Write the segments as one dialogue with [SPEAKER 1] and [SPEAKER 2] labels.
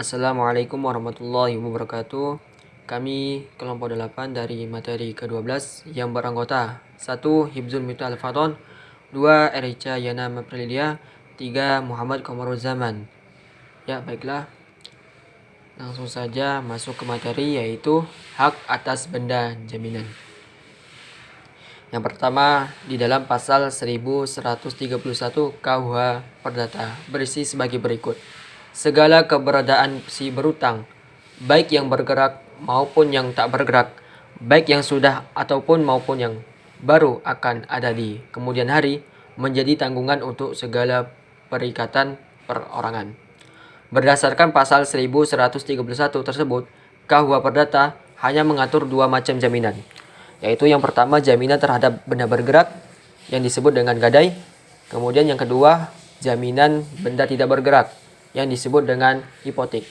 [SPEAKER 1] Assalamualaikum warahmatullahi wabarakatuh. Kami kelompok 8 dari materi ke-12 yang beranggota 1. Hibzul Mifta Al-Fadhon, 2. Erica Yana Maprilidia, 3. Muhammad Komaruzaman. Ya, baiklah. Langsung saja masuk ke materi, yaitu hak atas benda jaminan. Yang pertama, di dalam pasal 1131 KUH Perdata berisi sebagai berikut. Segala keberadaan si berutang, baik yang bergerak maupun yang tak bergerak, baik yang sudah ataupun maupun yang baru akan ada di kemudian hari, menjadi tanggungan untuk segala perikatan perorangan. Berdasarkan pasal 1131 tersebut, KUH Perdata hanya mengatur dua macam jaminan, yaitu yang pertama jaminan terhadap benda bergerak yang disebut dengan gadai, kemudian yang kedua jaminan benda tidak bergerak yang disebut dengan hipotek.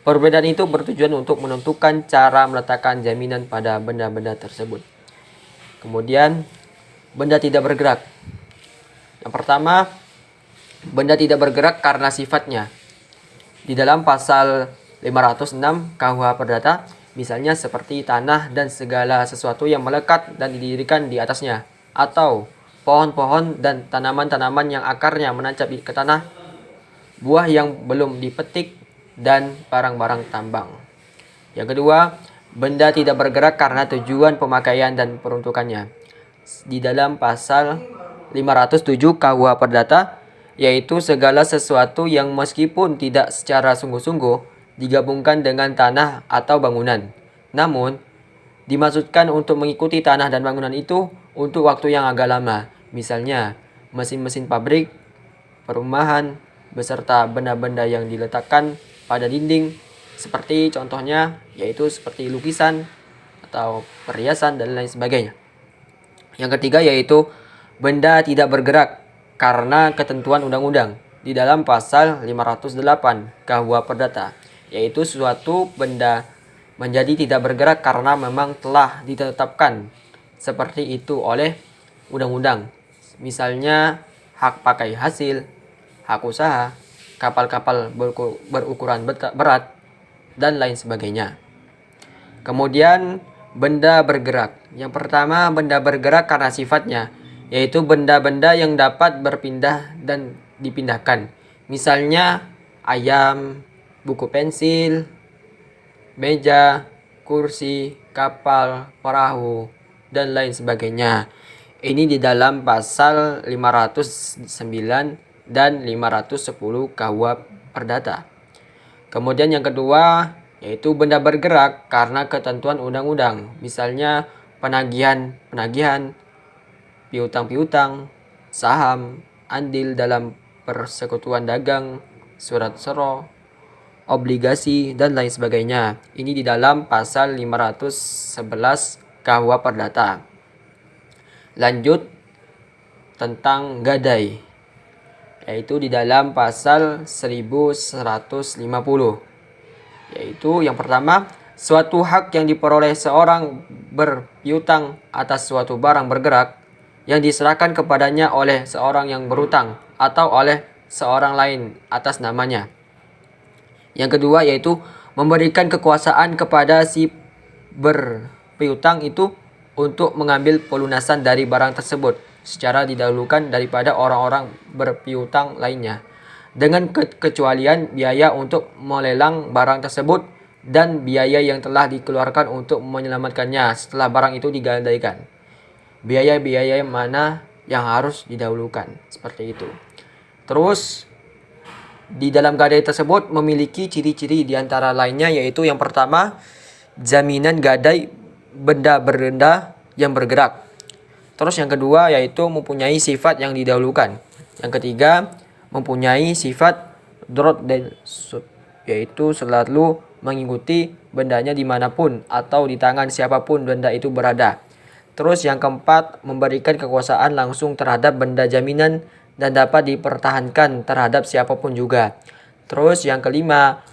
[SPEAKER 1] Perbedaan itu bertujuan untuk menentukan cara meletakkan jaminan pada benda-benda tersebut. Kemudian benda tidak bergerak. Yang pertama, benda tidak bergerak karena sifatnya. Di dalam pasal 506 KUH Perdata, misalnya seperti tanah dan segala sesuatu yang melekat dan didirikan di atasnya, atau pohon-pohon dan tanaman-tanaman yang akarnya menancap ke tanah, buah yang belum dipetik, dan barang-barang tambang. Yang kedua, benda tidak bergerak karena tujuan pemakaian dan peruntukannya. Di dalam pasal 507 KUH Perdata, yaitu segala sesuatu yang meskipun tidak secara sungguh-sungguh digabungkan dengan tanah atau bangunan, namun dimaksudkan untuk mengikuti tanah dan bangunan itu untuk waktu yang agak lama, misalnya mesin-mesin pabrik, perumahan, beserta benda-benda yang diletakkan pada dinding, seperti contohnya yaitu seperti lukisan atau perhiasan dan lain sebagainya. Yang ketiga yaitu benda tidak bergerak karena ketentuan undang-undang di dalam pasal 508 KUH Perdata, yaitu suatu benda menjadi tidak bergerak karena memang telah ditetapkan seperti itu oleh undang-undang. Misalnya hak pakai hasil, hak usaha, kapal-kapal berukuran berat, dan lain sebagainya. Kemudian benda bergerak. Yang pertama, benda bergerak karena sifatnya, yaitu benda-benda yang dapat berpindah dan dipindahkan. Misalnya ayam, buku pensil, meja, kursi, kapal, perahu, dan lain sebagainya. Ini di dalam pasal 509 dan 510 KUH Perdata. Kemudian yang kedua yaitu benda bergerak karena ketentuan undang-undang, misalnya penagihan, piutang, saham, andil dalam persekutuan dagang, surat sero, obligasi, dan lain sebagainya. Ini di dalam pasal 511 KUH Perdata. Lanjut tentang gadai, yaitu di dalam pasal 1150, yaitu yang pertama, suatu hak yang diperoleh seorang berpiutang atas suatu barang bergerak yang diserahkan kepadanya oleh seorang yang berutang atau oleh seorang lain atas namanya. Yang kedua yaitu memberikan kekuasaan kepada si berpiutang itu untuk mengambil pelunasan dari barang tersebut secara didahulukan daripada orang-orang berpiutang lainnya, dengan kecualian biaya untuk melelang barang tersebut dan biaya yang telah dikeluarkan untuk menyelamatkannya setelah barang itu digadaikan. Biaya-biaya mana yang harus didahulukan, seperti itu. Terus di dalam gadai tersebut memiliki ciri-ciri diantara lainnya, yaitu yang pertama, jaminan gadai benda-benda yang bergerak. Terus yang kedua yaitu mempunyai sifat yang didahulukan. Yang ketiga mempunyai sifat drot dan sub, yaitu selalu mengikuti bendanya dimanapun atau di tangan siapapun benda itu berada. Terus yang keempat memberikan kekuasaan langsung terhadap benda jaminan dan dapat dipertahankan terhadap siapapun juga. Terus yang kelima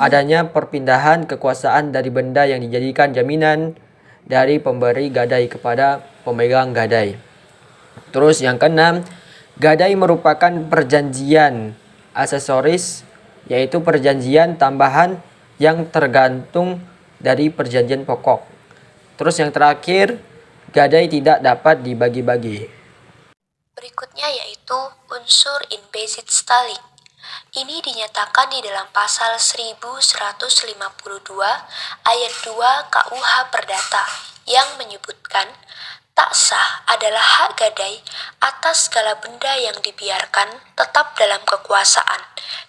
[SPEAKER 1] adanya perpindahan kekuasaan dari benda yang dijadikan jaminan dari pemberi gadai kepada pemegang gadai. Terus yang keenam, gadai merupakan perjanjian aksesoris yaitu perjanjian tambahan yang tergantung dari perjanjian pokok. Terus yang terakhir, gadai tidak dapat dibagi-bagi.
[SPEAKER 2] Berikutnya yaitu unsur implicit stalling. Ini dinyatakan di dalam pasal 1152 ayat 2 KUH Perdata yang menyebutkan tak sah adalah hak gadai atas segala benda yang dibiarkan tetap dalam kekuasaan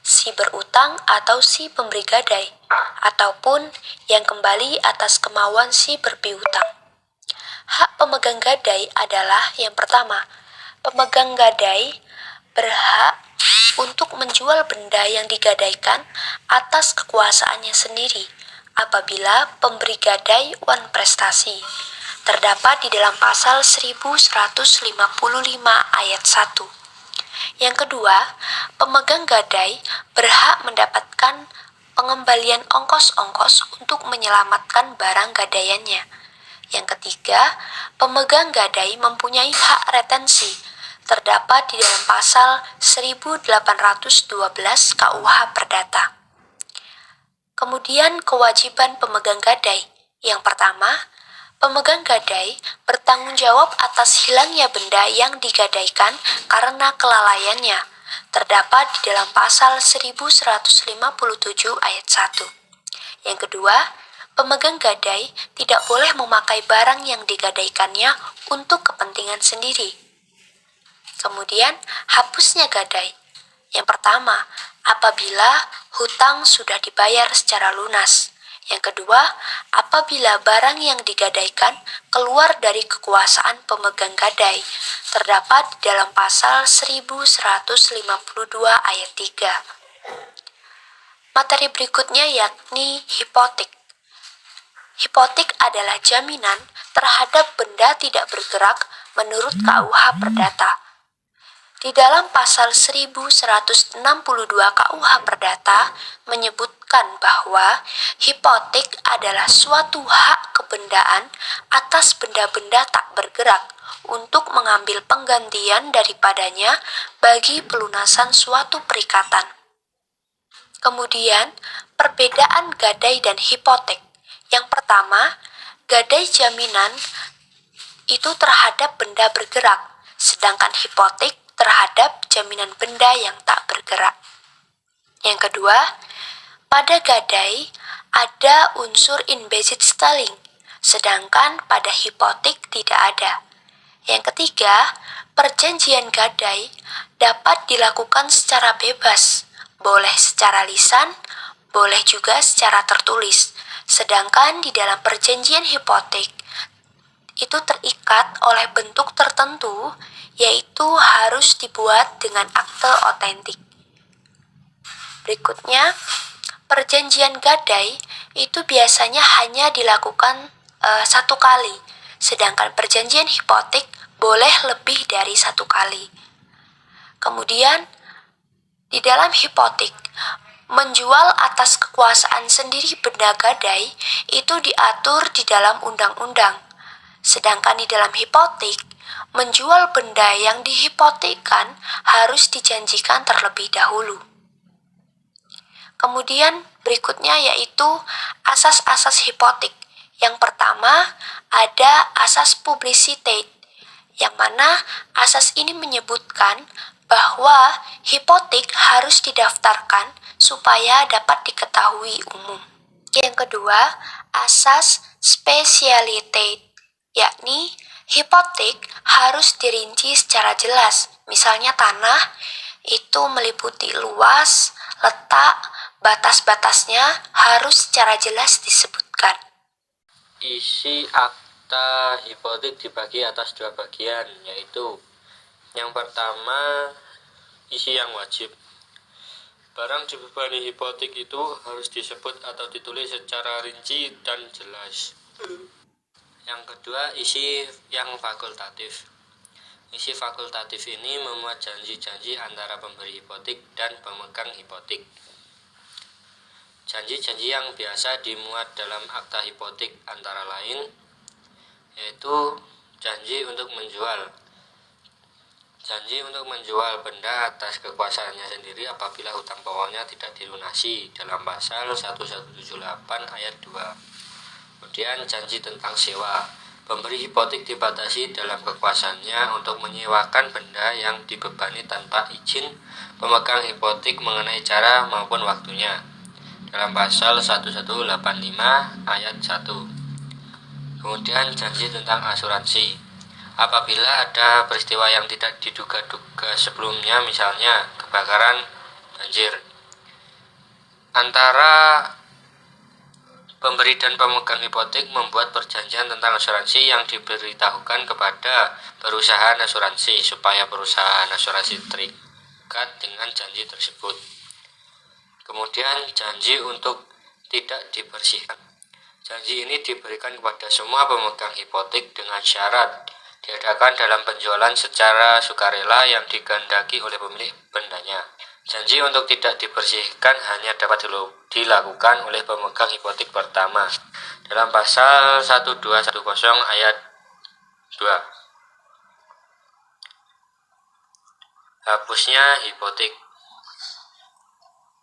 [SPEAKER 2] si berutang atau si pemberi gadai, ataupun yang kembali atas kemauan si berpiutang. Hak pemegang gadai adalah yang pertama, pemegang gadai berhak untuk menjual benda yang digadaikan atas kekuasaannya sendiri apabila pemberi gadai wan prestasi. Terdapat di dalam pasal 1155 ayat 1. Yang kedua, pemegang gadai berhak mendapatkan pengembalian ongkos-ongkos untuk menyelamatkan barang gadaiannya. Yang ketiga, pemegang gadai mempunyai hak retensi, terdapat di dalam pasal 1812 KUH Perdata. Kemudian kewajiban pemegang gadai. Yang pertama, pemegang gadai bertanggung jawab atas hilangnya benda yang digadaikan karena kelalaiannya, terdapat di dalam pasal 1157 ayat 1. Yang kedua, pemegang gadai tidak boleh memakai barang yang digadaikannya untuk kepentingan sendiri. Kemudian, hapusnya gadai. Yang pertama, apabila hutang sudah dibayar secara lunas. Yang kedua, apabila barang yang digadaikan keluar dari kekuasaan pemegang gadai, terdapat di dalam pasal 1152 ayat 3. Materi berikutnya yakni hipotek. Hipotek adalah jaminan terhadap benda tidak bergerak menurut KUH Perdata. Di dalam pasal 1162 KUH Perdata menyebutkan bahwa hipotek adalah suatu hak kebendaan atas benda-benda tak bergerak untuk mengambil penggantian daripadanya bagi pelunasan suatu perikatan. Kemudian, perbedaan gadai dan hipotek. Yang pertama, gadai jaminan itu terhadap benda bergerak, sedangkan hipotek terhadap jaminan benda yang tak bergerak. Yang kedua, pada gadai ada unsur implicit stalling, sedangkan pada hipotek tidak ada. Yang ketiga, perjanjian gadai dapat dilakukan secara bebas, boleh secara lisan, boleh juga secara tertulis. Sedangkan di dalam perjanjian hipotek itu terikat oleh bentuk tertentu, yaitu harus dibuat dengan akte otentik. Berikutnya, perjanjian gadai itu biasanya hanya dilakukan satu kali, sedangkan perjanjian hipotek boleh lebih dari satu kali. Kemudian, di dalam hipotek, menjual atas kekuasaan sendiri benda gadai itu diatur di dalam undang-undang. Sedangkan di dalam hipotek, menjual benda yang dihipotekkan harus dijanjikan terlebih dahulu. Kemudian berikutnya yaitu asas-asas hipotek. Yang pertama ada asas publicitate, yang mana asas ini menyebutkan bahwa hipotek harus didaftarkan supaya dapat diketahui umum. Yang kedua, asas specialitate, yakni hipotek harus dirinci secara jelas. Misalnya tanah itu meliputi luas, letak, batas-batasnya harus secara jelas disebutkan.
[SPEAKER 3] Isi akta hipotek dibagi atas dua bagian, yaitu yang pertama isi yang wajib. Barang dibebani hipotek itu harus disebut atau ditulis secara rinci dan jelas. Yang kedua, isi yang fakultatif. Isi fakultatif ini memuat janji-janji antara pemberi hipotek dan pemegang hipotek. Janji-janji yang biasa dimuat dalam akta hipotek antara lain yaitu janji untuk menjual, Janji untuk menjual benda atas kekuasaannya sendiri apabila hutang pokoknya tidak dilunasi dalam pasal 1178 ayat 2. Kemudian janji tentang sewa. Pemberi hipotek dibatasi dalam kekuasaannya untuk menyewakan benda yang dibebani tanpa izin pemegang hipotek mengenai cara maupun waktunya dalam pasal 1185 ayat 1. Kemudian janji tentang asuransi. Apabila ada peristiwa yang tidak diduga-duga sebelumnya, misalnya kebakaran, banjir, antara pemberi dan pemegang hipotek membuat perjanjian tentang asuransi yang diberitahukan kepada perusahaan asuransi supaya perusahaan asuransi terikat dengan janji tersebut. Kemudian janji untuk tidak dibersihkan. Janji ini diberikan kepada semua pemegang hipotek dengan syarat diadakan dalam penjualan secara sukarela yang dikehendaki oleh pemilik bendanya. Janji untuk tidak dibersihkan hanya dapat dilakukan oleh pemegang hipotek pertama dalam pasal 1210 ayat 2. Hapusnya hipotek.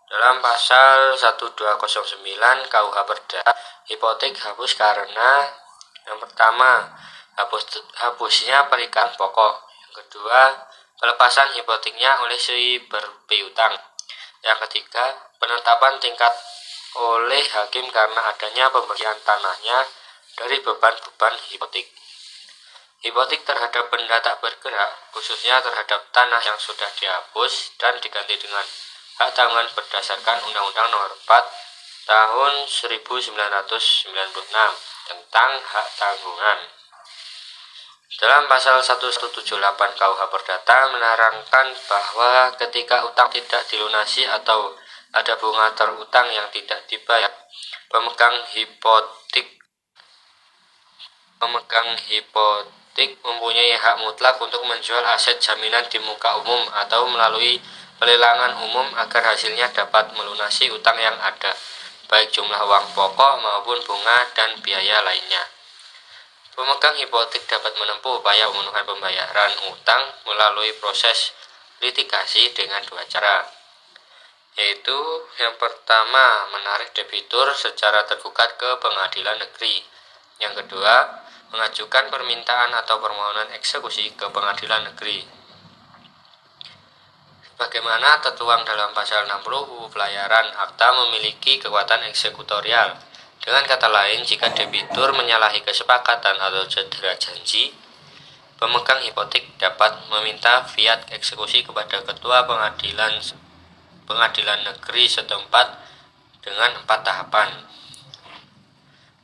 [SPEAKER 3] Dalam pasal 1209 KUH Perdata, hipotek hapus karena yang pertama, hapusnya perikan pokok. Yang kedua, pelepasan hipoteknya oleh si berpiutang. Yang ketiga, penetapan tingkat oleh hakim karena adanya pembagian tanahnya dari beban-beban hipotek. Hipotek terhadap benda tak bergerak, khususnya terhadap tanah yang sudah dihapus dan diganti dengan hak tanggungan berdasarkan Undang-Undang Nomor 4 Tahun 1996 tentang hak tanggungan. Dalam pasal 1178 KUH Perdata menerangkan bahwa ketika utang tidak dilunasi atau ada bunga terutang yang tidak dibayar, pemegang hipotek mempunyai hak mutlak untuk menjual aset jaminan di muka umum atau melalui pelelangan umum agar hasilnya dapat melunasi utang yang ada, baik jumlah uang pokok maupun bunga dan biaya lainnya. Pemegang hipotek dapat menempuh upaya pemenuhan pembayaran utang melalui proses litigasi dengan dua cara, yaitu yang pertama menarik debitur secara tergugat ke pengadilan negeri, yang kedua mengajukan permintaan atau permohonan eksekusi ke pengadilan negeri. Bagaimana tertuang dalam pasal 60 UU Pelayaran, akta memiliki kekuatan eksekutorial. Dengan kata lain, jika debitur menyalahi kesepakatan atau cedera janji, pemegang hipotek dapat meminta fiat eksekusi kepada ketua pengadilan negeri setempat dengan 4 tahapan.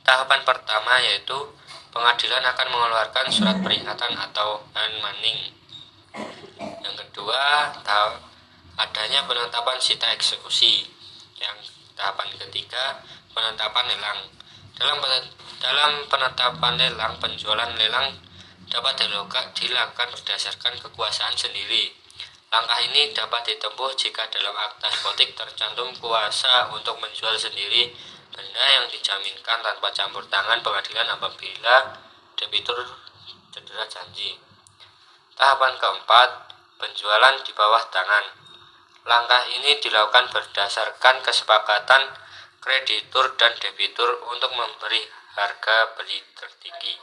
[SPEAKER 3] Tahapan pertama yaitu pengadilan akan mengeluarkan surat peringatan atau anmaning. Yang kedua, adanya penetapan sita eksekusi. Yang tahapan ketiga, penetapan lelang. Dalam penetapan lelang, penjualan lelang dapat dilakukan berdasarkan kekuasaan sendiri. Langkah ini dapat ditempuh jika dalam akta hipotek tercantum kuasa untuk menjual sendiri benda yang dijaminkan tanpa campur tangan pengadilan apabila debitur cedera janji. Tahapan keempat, penjualan di bawah tangan. Langkah ini dilakukan berdasarkan kesepakatan kreditur dan debitur untuk memberi harga beli tertinggi.